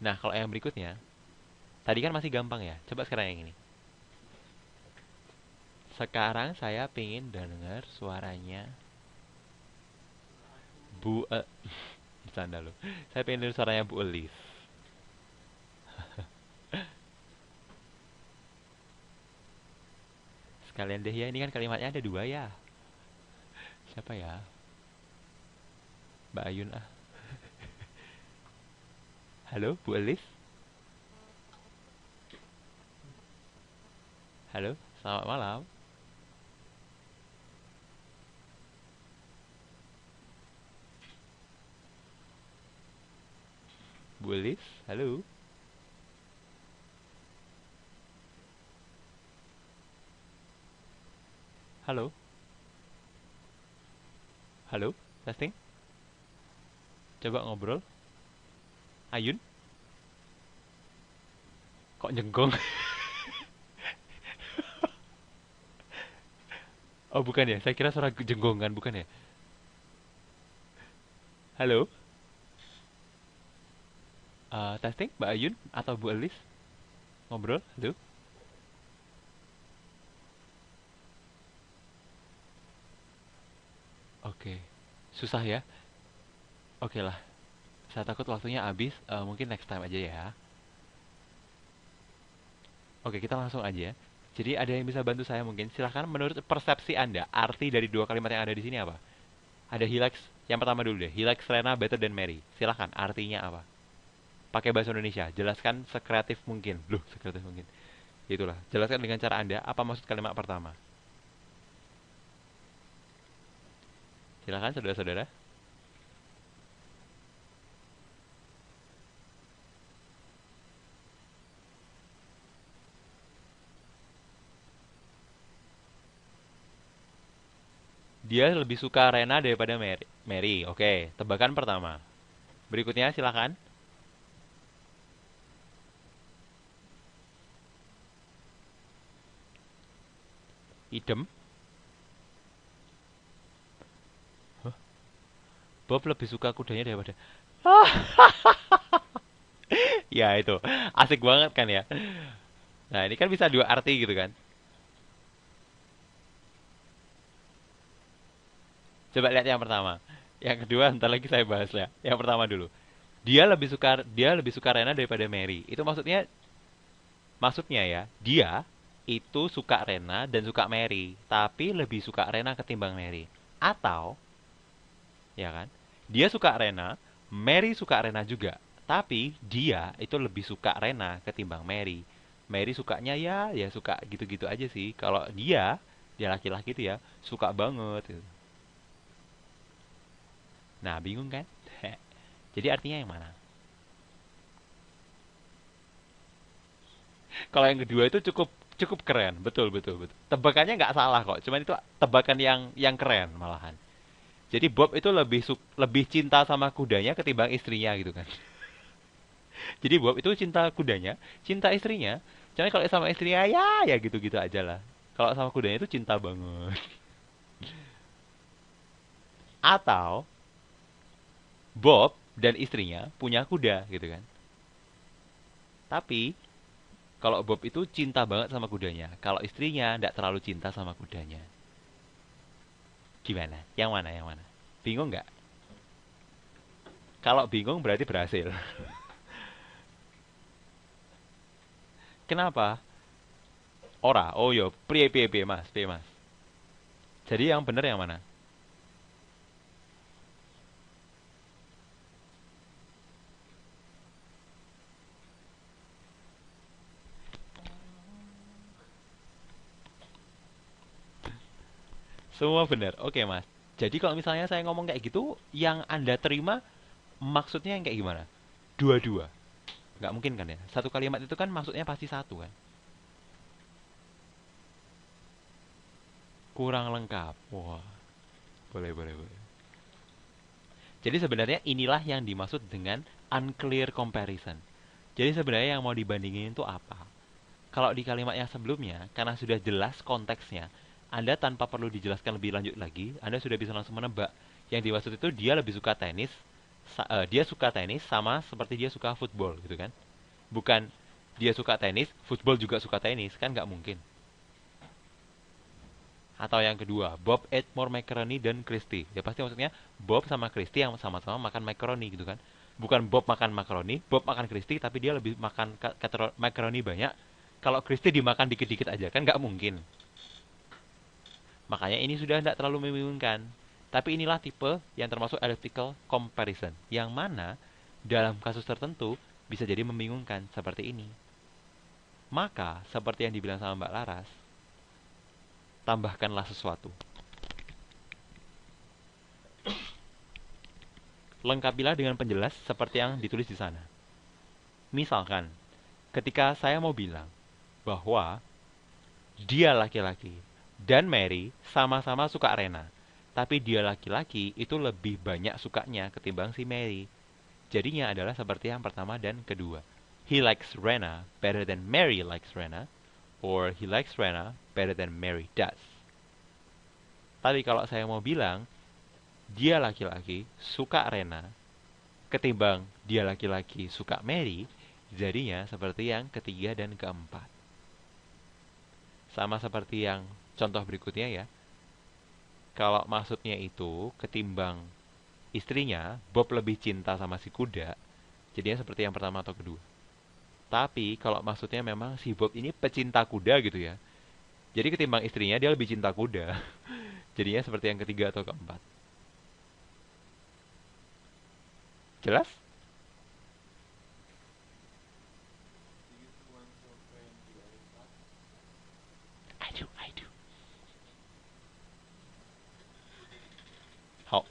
Nah, kalau yang berikutnya, tadi kan masih gampang ya. Coba sekarang yang ini. Sekarang saya pengen dengar suaranya Bu bercanda loh. Saya pengen dengar suaranya Bu Elis. Sekalian deh ya, ini kan kalimatnya ada dua ya. Siapa ya? Mbak Ayun ah. Halo, Bu Elis? Halo, selamat malam. Bu Elis, halo. Halo, halo, testing. Coba ngobrol. Ayun, kok jengkong? Oh, bukan ya. Saya kira suara jenggongan, bukan ya? Halo, testing, Mbak Ayun atau Bu Elis? Ngobrol, halo. Oke, susah ya? Oke lah, saya takut waktunya habis. Mungkin next time aja ya. Oke, kita langsung aja. Jadi ada yang bisa bantu saya mungkin? Silahkan menurut persepsi Anda, arti dari dua kalimat yang ada di sini apa? Ada he likes, yang pertama dulu deh. He likes Rena better than Mary. Silahkan, artinya apa? Pakai bahasa Indonesia. Jelaskan sekreatif mungkin. Loh, sekreatif mungkin. Itulah. Jelaskan dengan cara Anda, apa maksud kalimat pertama? Silahkan, saudara-saudara. Dia lebih suka Rena daripada Mary. Mary, oke. Tebakan pertama. Berikutnya, silahkan. Idem. Bob lebih suka kudanya daripada... Ya, itu. Asik banget kan ya? Nah, ini kan bisa dua arti gitu kan? Coba lihat yang pertama. Yang kedua, ntar lagi saya bahas ya. Yang pertama dulu. Dia lebih suka Rena daripada Mary. Itu maksudnya ya, dia itu suka Rena dan suka Mary, tapi lebih suka Rena ketimbang Mary. Atau, ya kan? Dia suka Rena, Mary suka Rena juga, tapi dia itu lebih suka Rena ketimbang Mary. Mary sukanya ya suka gitu-gitu aja sih. Kalau dia laki-laki itu ya suka banget gitu. Nah, bingung kan? Jadi artinya yang mana? Kalau yang kedua itu cukup cukup keren, betul betul betul. Tebakannya nggak salah kok, cuman itu tebakan yang keren malahan. Jadi Bob itu lebih cinta sama kudanya ketimbang istrinya gitu kan. Jadi Bob itu cinta kudanya, cinta istrinya. Cuman kalau sama istrinya ya gitu-gitu aja lah. Kalau sama kudanya itu cinta banget. Atau Bob dan istrinya punya kuda gitu kan. Tapi kalau Bob itu cinta banget sama kudanya. Kalau istrinya tidak terlalu cinta sama kudanya. Gimana? Yang mana? Yang mana? Bingung nggak? Kalau bingung berarti berhasil. Kenapa? Ora. Oh yo, piye Mas, piye Mas. Jadi yang bener yang mana? Semua bener. Oke Mas. Jadi kalau misalnya saya ngomong kayak gitu, yang Anda terima maksudnya yang kayak gimana? Dua-dua. Nggak mungkin kan ya? Satu kalimat itu kan maksudnya pasti satu kan? Kurang lengkap. Wah, boleh, boleh, boleh. Jadi sebenarnya inilah yang dimaksud dengan unclear comparison. Jadi sebenarnya yang mau dibandingin itu apa? Kalau di kalimat yang sebelumnya, karena sudah jelas konteksnya, Anda tanpa perlu dijelaskan lebih lanjut lagi, Anda sudah bisa langsung menebak. Yang dimaksud itu dia lebih suka tenis dia suka tenis sama seperti dia suka football gitu kan. Bukan dia suka tenis, football juga suka tenis, kan nggak mungkin. Atau yang kedua, Bob ate more macaroni than Christy. Ya pasti maksudnya Bob sama Christy yang sama-sama makan macaroni gitu kan. Bukan Bob makan macaroni, Bob makan Christy, tapi dia lebih makan macaroni banyak. Kalau Christy dimakan dikit-dikit aja, kan nggak mungkin. Makanya ini sudah tidak terlalu membingungkan. Tapi inilah tipe yang termasuk elliptical comparison. Yang mana dalam kasus tertentu bisa jadi membingungkan seperti ini. Maka, seperti yang dibilang sama Mbak Laras, tambahkanlah sesuatu. Lengkapilah dengan penjelas seperti yang ditulis di sana. Misalkan, ketika saya mau bilang bahwa dia laki-laki dan Mary sama-sama suka Rena, tapi dia laki-laki itu lebih banyak sukanya ketimbang si Mary. Jadinya adalah seperti yang pertama dan kedua. He likes Rena better than Mary likes Rena, or he likes Rena better than Mary does. Tapi kalau saya mau bilang dia laki-laki suka Rena ketimbang dia laki-laki suka Mary, jadinya seperti yang ketiga dan keempat. Sama seperti yang contoh berikutnya ya. Kalau maksudnya itu ketimbang istrinya, Bob lebih cinta sama si kuda, jadinya seperti yang pertama atau kedua. Tapi kalau maksudnya memang si Bob ini pecinta kuda gitu ya. Jadi ketimbang istrinya dia lebih cinta kuda. Jadinya seperti yang ketiga atau keempat. Jelas? I do. How?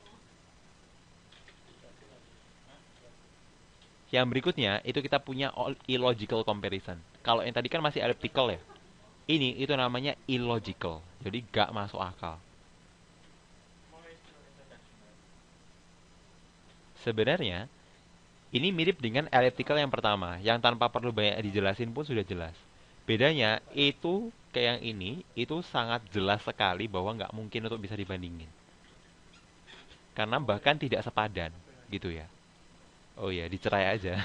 Yang berikutnya itu kita punya illogical comparison. Kalau yang tadi kan masih elliptical ya. Ini itu namanya illogical. Jadi gak masuk akal. Sebenarnya ini mirip dengan elliptical yang pertama, yang tanpa perlu banyak dijelasin pun sudah jelas. Bedanya itu kayak yang ini, itu sangat jelas sekali bahwa nggak mungkin untuk bisa dibandingin. Karena bahkan tidak sepadan, gitu ya. Oh ya, dicerai aja.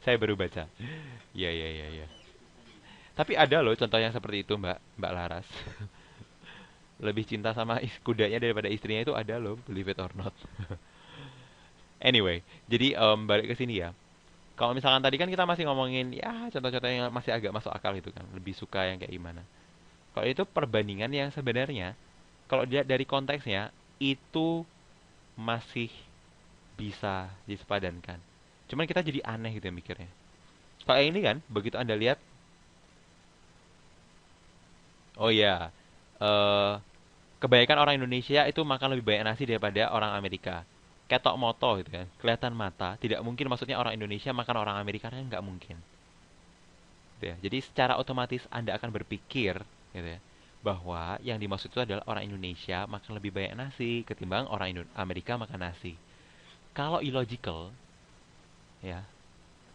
Saya baru baca. Iya, iya, iya, iya. Tapi ada loh contoh yang seperti itu, Mbak Laras. Lebih cinta sama kudanya daripada istrinya itu ada loh, believe it or not. Anyway, jadi balik ke sini ya. Kalau misalkan tadi kan kita masih ngomongin ya contoh-contoh yang masih agak masuk akal itu kan, lebih suka yang kayak gimana. Kalau itu perbandingan yang sebenarnya kalau dilihat dari konteksnya itu masih bisa disepadankan. Cuman kita jadi aneh gitu ya mikirnya. Kalau yang ini kan begitu Anda lihat, oh ya, eh kebanyakan orang Indonesia itu makan lebih banyak nasi daripada orang Amerika. Ketok moto gitu kan, kelihatan mata. Tidak mungkin maksudnya orang Indonesia makan orang Amerika kan nggak mungkin. Gitu ya. Jadi secara otomatis Anda akan berpikir gitu ya, bahwa yang dimaksud itu adalah orang Indonesia makan lebih banyak nasi ketimbang orang Amerika makan nasi. Kalau illogical ya,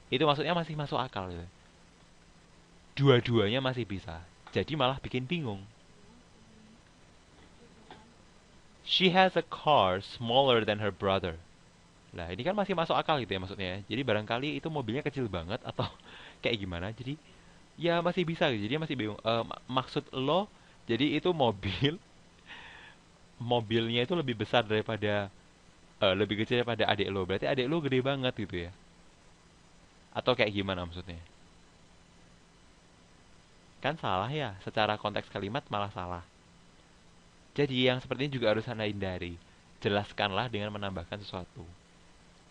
itu maksudnya masih masuk akal gitu. Dua-duanya masih bisa. Jadi malah bikin bingung. She has a car smaller than her brother. Lah, ini kan masih masuk akal gitu ya maksudnya. Jadi barangkali itu mobilnya kecil banget atau kayak gimana. Jadi ya masih bisa gitu. Jadi masih bingung. Maksud lo jadi itu mobilnya itu lebih besar daripada lebih kecil daripada adik lo. Berarti adik lo gede banget gitu ya. Atau kayak gimana maksudnya? Kan salah ya. Secara konteks kalimat malah salah. Jadi yang seperti ini juga harus Anda hindari. Jelaskanlah dengan menambahkan sesuatu.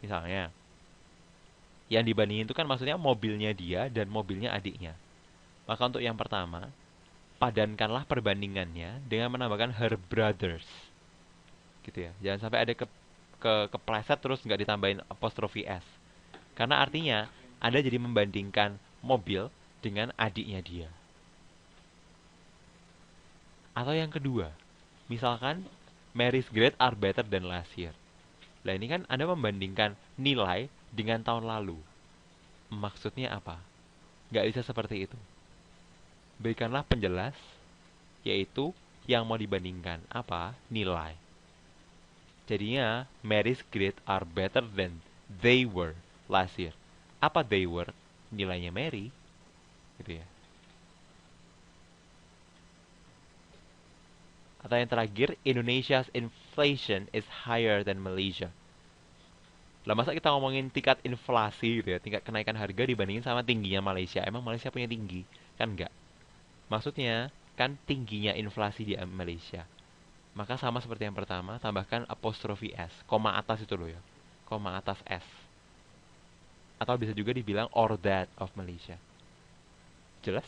Misalnya, yang dibandingin itu kan maksudnya mobilnya dia dan mobilnya adiknya. Maka untuk yang pertama, padankanlah perbandingannya dengan menambahkan her brothers. Gitu ya. Jangan sampai ada kepleset terus nggak ditambahin apostrofi S. Karena artinya Anda jadi membandingkan mobil dengan adiknya dia. Atau yang kedua, misalkan Mary's grade are better than last year. Nah ini kan Anda membandingkan nilai dengan tahun lalu. Maksudnya apa? Nggak bisa seperti itu. Berikanlah penjelas, yaitu yang mau dibandingkan apa? Nilai. Jadinya, Mary's grades are better than they were last year. Apa they were? Nilainya Mary, gitu ya. Atau yang terakhir, Indonesia's inflation is higher than Malaysia. Lah masa kita ngomongin tingkat inflasi gitu ya, tingkat kenaikan harga dibandingin sama tingginya Malaysia. Emang Malaysia punya tinggi? Kan enggak. Maksudnya, kan tingginya inflasi di Malaysia. Maka sama seperti yang pertama, tambahkan apostrofi S. Koma atas itu loh ya. Koma atas S. Atau bisa juga dibilang or that of Malaysia. Jelas?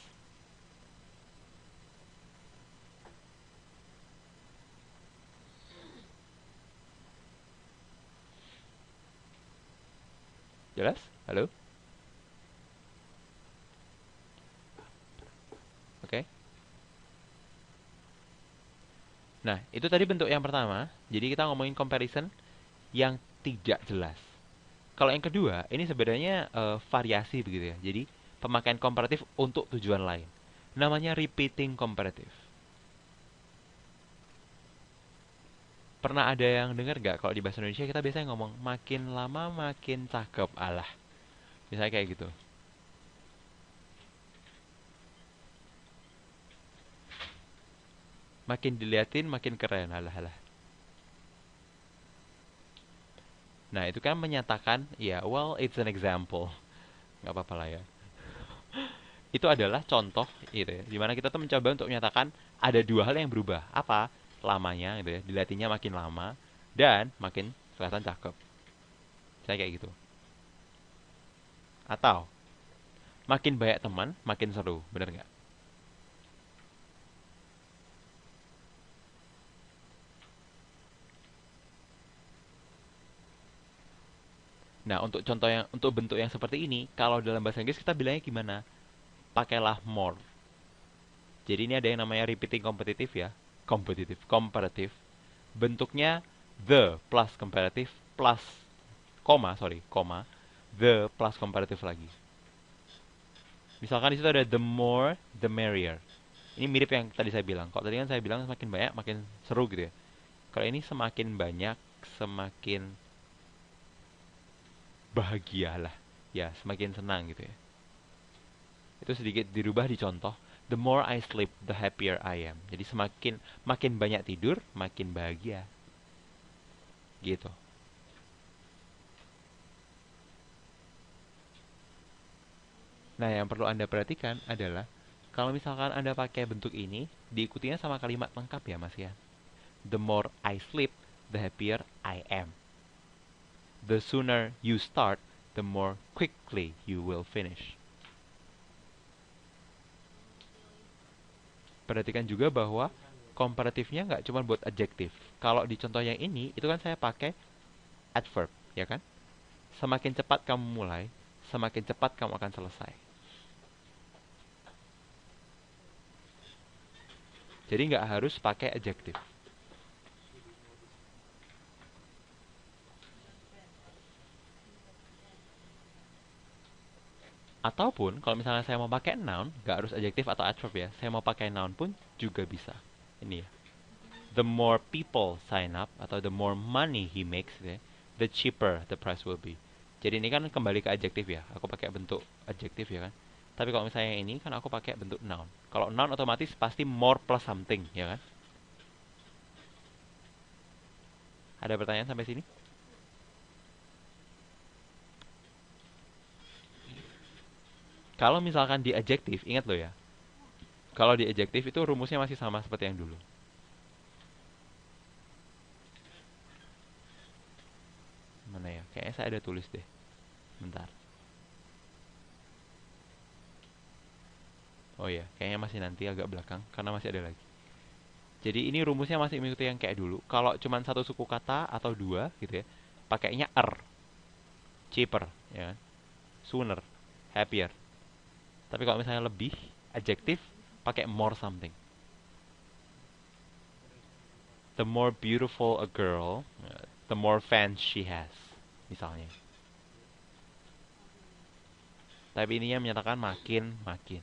Jelas? Halo? Oke. Nah, itu tadi bentuk yang pertama. Jadi kita ngomongin comparison yang tidak jelas. Kalau yang kedua, ini sebenarnya variasi begitu ya. Jadi pemakaian komparatif untuk tujuan lain. Namanya repeating comparative. Pernah ada yang dengar nggak kalau di bahasa Indonesia kita biasanya ngomong makin lama makin cakep, alah. Misalnya kayak gitu. Makin diliatin makin keren, alah alah. Nah, itu kan menyatakan, ya, well, it's an example. Nggak apa-apa lah ya. Itu adalah contoh, gitu ya. Dimana kita tuh mencoba untuk menyatakan ada dua hal yang berubah. Apa? Lamanya, gitu ya. Diliatinya makin lama, dan makin kelihatan cakep. Saya kayak gitu. Atau, makin banyak teman, makin seru. Bener nggak? Nah, untuk bentuk yang seperti ini, kalau dalam bahasa Inggris kita bilangnya gimana? Pakailah more. Jadi ini ada yang namanya repeating competitive ya. Comparative. Bentuknya the plus comparative plus koma, the plus comparative lagi. Misalkan di situ ada the more, the merrier. Ini mirip yang tadi saya bilang. Kalau tadi kan saya bilang semakin banyak, makin seru gitu ya. Kalau ini semakin banyak, semakin bahagialah. Ya, semakin senang gitu ya. Itu sedikit dirubah di contoh. The more I sleep, the happier I am. Jadi makin banyak tidur, makin bahagia. Gitu. Nah, yang perlu Anda perhatikan adalah kalau misalkan Anda pakai bentuk ini, diikutinya sama kalimat lengkap ya, Mas ya. The more I sleep, the happier I am. The sooner you start, the more quickly you will finish. Perhatikan juga bahwa komparatifnya nggak cuma buat adjektif. Kalau di contoh yang ini, itu kan saya pakai adverb, ya kan? Semakin cepat kamu mulai, semakin cepat kamu akan selesai. Jadi nggak harus pakai adjektif. Ataupun kalau misalnya saya mau pakai noun, nggak harus adjektif atau adverb ya. Saya mau pakai noun pun juga bisa. Ini ya. The more people sign up atau the more money he makes, ya, the cheaper the price will be. Jadi ini kan kembali ke adjektif ya. Aku pakai bentuk adjektif ya kan. Tapi kalau misalnya ini kan aku pakai bentuk noun. Kalau noun otomatis pasti more plus something ya kan. Ada pertanyaan sampai sini? Kalau misalkan di adjektif, ingat loh ya. Kalau di adjektif itu rumusnya masih sama seperti yang dulu. Mana ya? Kayaknya saya ada tulis deh. Bentar. Oh iya, kayaknya masih nanti agak belakang karena masih ada lagi. Jadi ini rumusnya masih mengikuti yang kayak dulu. Kalau cuma satu suku kata atau dua gitu ya, pakainya cheaper, ya kan? Sooner, happier. Tapi kalau misalnya lebih, adjektif, pakai more something. The more beautiful a girl, the more fans she has, misalnya. Tapi ininya menyatakan makin, makin.